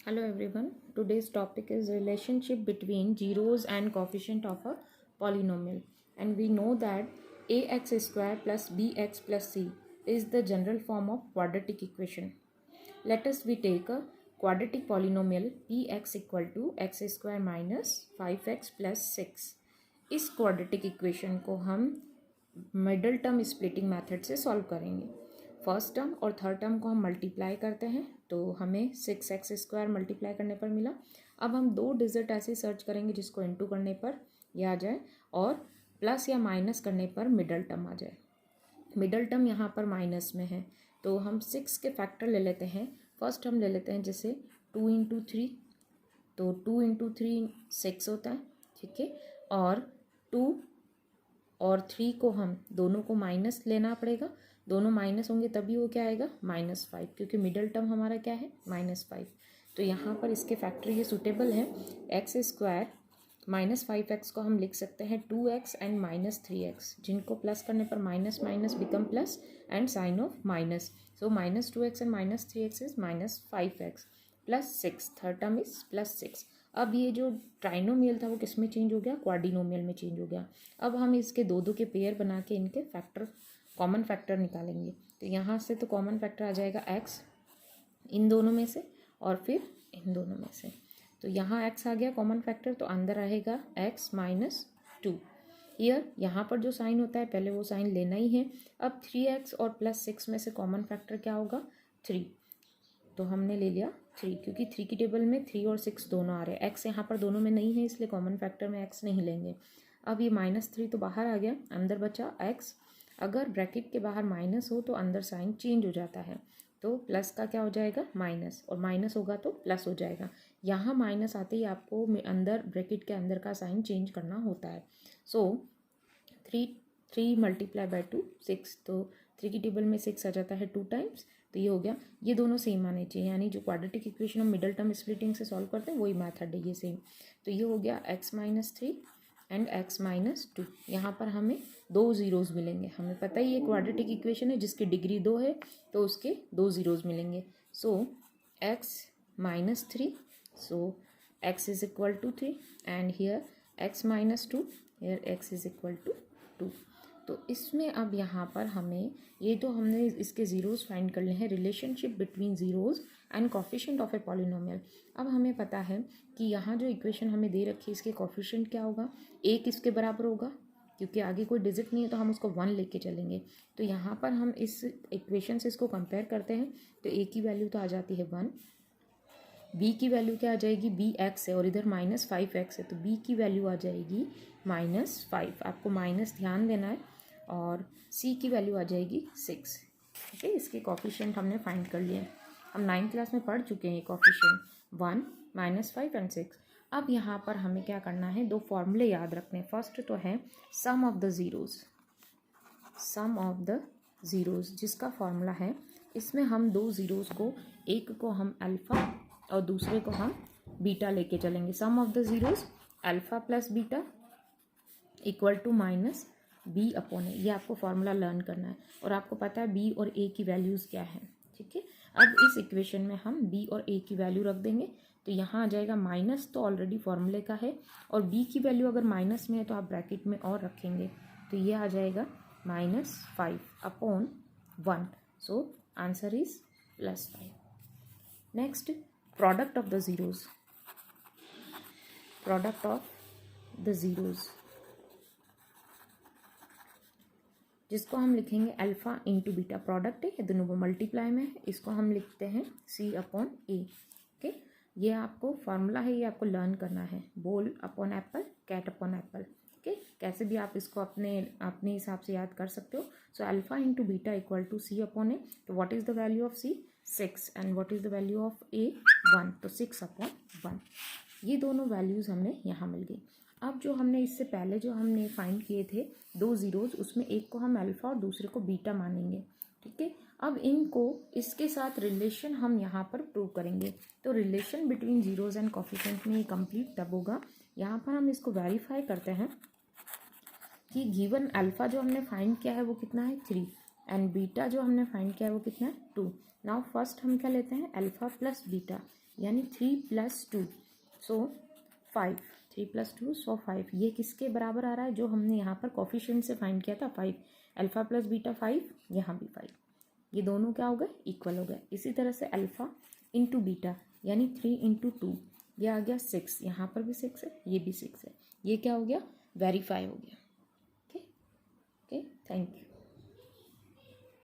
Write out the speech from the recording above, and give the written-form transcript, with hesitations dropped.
Hello everyone. Today's topic is relationship between zeros and coefficient of a polynomial. And we know that ax square plus bx plus c is the general form of quadratic equation. Let us we take a quadratic polynomial px equal to x square minus 5x plus 6. इस quadratic equation को हम middle term splitting method से solve करेंगे। First term और third term को हम multiply करते हैं तो हमें 6x² मल्टीप्लाई करने पर मिला। अब हम दो डिजिट ऐसे सर्च करेंगे जिसको इनटू करने पर यह आ जाए और प्लस या माइनस करने पर मिडल टर्म आ जाए। मिडल टर्म यहाँ पर माइनस में है तो हम 6 के फैक्टर ले लेते हैं। फर्स्ट हम ले लेते हैं जैसे 2 × 3, तो 2 × 3 6 होता है, ठीक है। और 2 और 3 को हम दोनों को माइनस लेना पड़ेगा, दोनों माइनस होंगे तभी वो क्या आएगा -5, क्योंकि मिडल टर्म हमारा क्या है -5। तो यहाँ पर इसके फैक्टर ये सूटेबल है। x² -5x को हम लिख सकते हैं 2x एंड -3x, जिनको प्लस करने पर minus minus become plus and sign of minus. So -2x and -3x is -5x plus 6, third term is +6। अब ये जो ट्राइनोमियल था वो किस में चेंज हो गया, क्वाड्रिनोमियल में चेंज हो गया। अब हम इसके दो दो के पेयर बना के इनके फैक्टर कॉमन फैक्टर निकालेंगे। तो यहाँ से तो कॉमन फैक्टर आ जाएगा x इन दोनों में से और फिर इन दोनों में से। तो यहाँ x आ गया कॉमन फैक्टर, तो अंदर रहेगा x - 2। हियर यहाँ पर जो साइन होता है पहले वो साइन लेना ही है। अब 3x और +6 में से कॉमन फैक्टर क्या होगा 3, तो हमने ले लिया 3, क्योंकि 3 की टेबल में 3 और 6 दोनों आ रहे हैं। x यहाँ पर दोनों में नहीं है इसलिए कॉमन फैक्टर में x नहीं लेंगे। अब ये -3 तो बाहर आ गया, अंदर बचा x। अगर ब्रैकेट के बाहर माइनस हो तो अंदर साइन चेंज हो जाता है, तो प्लस का क्या हो जाएगा माइनस, और माइनस होगा तो प्लस हो जाएगा। यहाँ माइनस आते ही आपको अंदर ब्रैकेट के अंदर का साइन चेंज करना होता है। सो 3 × 2 6, तो 3 की टेबल में 6 आ जाता है 2 टाइम्स, तो ये हो गया। ये दोनों सेम आने चाहिए, यानी जो क्वाड्रेटिक इक्वेशन हम मिडल टर्म स्प्लिटिंग से सॉल्व करते हैं वही मेथड है ये सेम। तो ये हो गया x - 3 एंड x - 2। यहाँ पर हमें दो ज़ीरोज़ मिलेंगे। हमें पता ही ये क्वाड्रेटिक इक्वेशन है जिसकी डिग्री 2 है, तो उसके दो ज़ीरोज़ मिलेंगे। So x - 3, so x is equal to 3 and here x - 2, here x is equal to 2। तो इसमें अब यहाँ पर हमें ये तो हमने इसके ज़ीरोज़ फाइंड कर लिए हैं, relationship between zeros and coefficient of a polynomial. अब हमें पता है कि यहाँ जो इक्वेशन हमें दे रखी है इसके कोफिशिएंट क्या होगा, 1 इसके बराबर होगा, क्योंकि आगे कोई डिजिट नहीं है तो हम उसको 1 लेके चलेंगे। तो यहाँ पर हम इस इक्वेशन से इसको कंपेयर करते हैं तो a की वैल्यू तो आ जाती है 1, b की वैल्यू क्या आ जाएगी, bx है और इधर -5x है, तो b की वैल्यू आ जाएगी -5। आपको माइनस ध्यान देना है। और c की वैल्यू आ जाएगी 6। ठीक है, इसके कोफिशिएंट हमने फाइंड कर लिए। हम 9th क्लास में पढ़ चुके हैं ये कोफिशिएंट 1, -5 एंड 6। अब यहाँ पर हमें क्या करना है, दो फॉर्मूले याद रखने हैं। फर्स्ट तो है sum of the zeros, sum of the zeros जिसका फॉर्मूला है, इसमें हम दो ज़ीरोज़ को, एक को हम अल्फ़ा और दूसरे को हम बीटा लेके चलेंगे। Sum of the zeros alpha plus beta equal to -b/a। ये आपको फॉर्मूला लर्न करना है और आपको पता है b और a की वैल्यूज़ क्या है। ठीक है, अब इस इक्वेशन में हम b और a की वैल्यू रख देंगे, तो यहाँ आ जाएगा माइनस, तो ऑलरेडी फॉर्मूले का है, और b की वैल्यू अगर माइनस में है तो आप ब्रैकेट में और रखेंगे, तो ये आ जाएगा -5/1। So answer is +5। Next, product of the zeros, product of the zeros जिसको हम लिखेंगे अल्फ़ा इंटू बीटा। प्रोडक्ट है, ये दोनों को मल्टीप्लाई में है, इसको हम लिखते हैं C/A। ओके, ये आपको फॉर्मूला है, ये आपको लर्न करना है। Ball upon apple, cat upon apple. Okay, कैसे भी आप इसको अपने हिसाब से याद कर सकते हो। So alpha into beta equal to C/A। तो what is the value of C, 6, and what is the value of A, 1, तो 6/1। ये दोनों वैल्यूज़ हमें यहाँ मिल गई। अब जो हमने इससे पहले जो हमने फाइंड किए थे दो ज़ीरोज़, उसमें एक को हम अल्फ़ा और दूसरे को बीटा मानेंगे। ठीक है, अब इनको इसके साथ रिलेशन हम यहाँ पर प्रूव करेंगे। तो relation between zeros and coefficient में ये कंप्लीट तब होगा, यहाँ पर हम इसको वेरीफाई करते हैं कि गिवन अल्फ़ा जो हमने फाइंड किया है वो कितना है 3, एंड बीटा जो हमने फाइंड किया है वो कितना है 2। नाउ फर्स्ट हम क्या लेते हैं, अल्फा प्लस बीटा, यानी 3 + 2 सो 5, 3 + 2 सो 5। ये किसके बराबर आ रहा है, जो हमने यहाँ पर कोफिशिएंट से फाइंड किया था 5। अल्फा प्लस बीटा 5, यहाँ भी 5, ये दोनों क्या हो गए, इक्वल हो गए। इसी तरह से अल्फा इंटू बीटा यानी 3 × 2, ये आ गया 6, यहाँ पर भी 6 है, ये भी 6 है, ये क्या हो गया, वेरीफाई हो गया। Okay okay, thank you.